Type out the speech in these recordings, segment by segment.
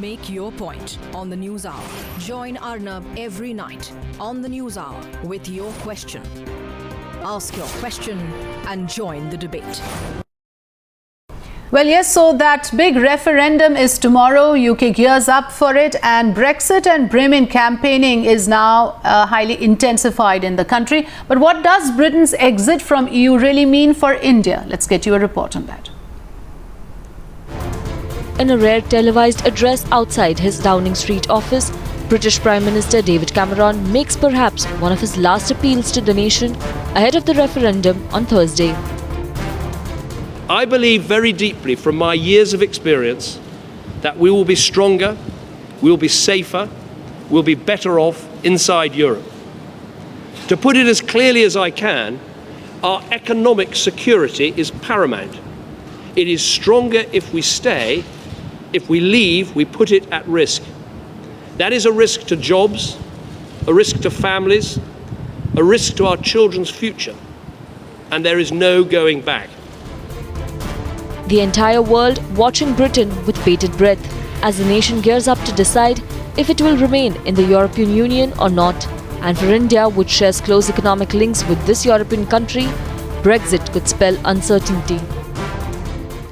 Make your point on the News Hour. Join Arnab every night on the News Hour with your question. Ask your question and join the debate. Well, yes, so that big referendum is tomorrow. UK gears up for it, and Brexit and Bremen campaigning is now highly intensified in the country. But what does Britain's exit from EU really mean for India? Let's get you a report on that. In a rare televised address outside his Downing Street office, British Prime Minister David Cameron makes perhaps one of his last appeals to the nation ahead of the referendum on Thursday. I believe very deeply from my years of experience that we will be stronger, we will be safer, we'll be better off inside Europe. To put it as clearly as I can, our economic security is paramount. It is stronger if we stay. If we leave, we put it at risk. That is a risk to jobs, a risk to families, a risk to our children's future. And there is no going back. The entire world watching Britain with bated breath as the nation gears up to decide if it will remain in the European Union or not. And for India, which shares close economic links with this European country, Brexit could spell uncertainty.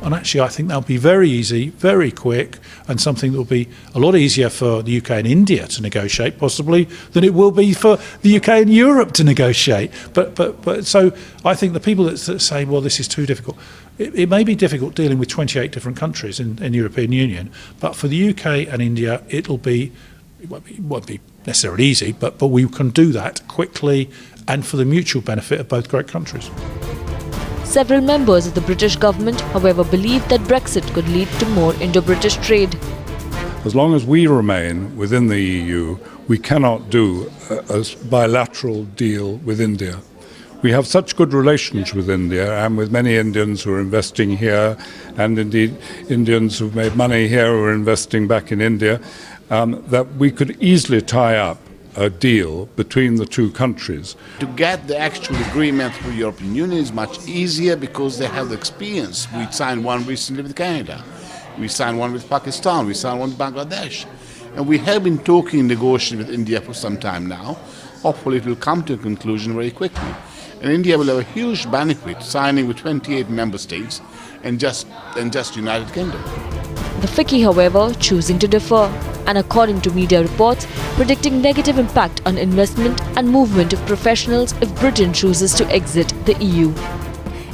And actually, I think that'll be very easy, very quick, and something that will be a lot easier for the UK and India to negotiate, possibly, than it will be for the UK and Europe to negotiate. But so I think the people that say, well, this is too difficult, it may be difficult dealing with 28 different countries in the European Union, but for the UK and India, it won't be necessarily easy, but we can do that quickly and for the mutual benefit of both great countries. Several members of the British government, however, believe that Brexit could lead to more Indo-British trade. As long as we remain within the EU, we cannot do a bilateral deal with India. We have such good relations with India and with many Indians who are investing here, and indeed Indians who've made money here who are investing back in India, that we could easily tie up a deal between the two countries. To get the actual agreement with the European Union is much easier because they have the experience. We signed one recently with Canada. We signed one with Pakistan. We signed one with Bangladesh. And we have been talking, negotiating with India for some time now. Hopefully it will come to a conclusion very quickly. And India will have a huge benefit signing with 28 member states and just United Kingdom. The FICCI, however, choosing to defer, and according to media reports, predicting negative impact on investment and movement of professionals if Britain chooses to exit the EU.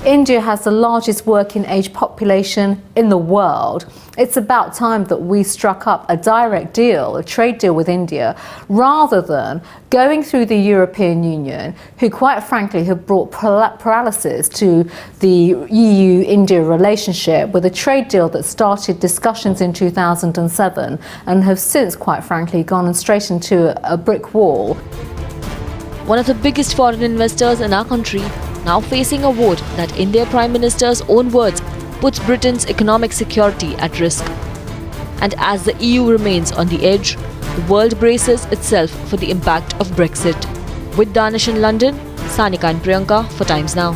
India has the largest working-age population in the world. It's about time that we struck up a direct deal, a trade deal with India, rather than going through the European Union, who quite frankly have brought paralysis to the EU-India relationship with a trade deal that started discussions in 2007 and have since, quite frankly, gone straight into a brick wall. One of the biggest foreign investors in our country now facing a vote that, in their Prime Minister's own words, puts Britain's economic security at risk. And as the EU remains on the edge, the world braces itself for the impact of Brexit. With Danish in London, Sanika and Priyanka for Times Now.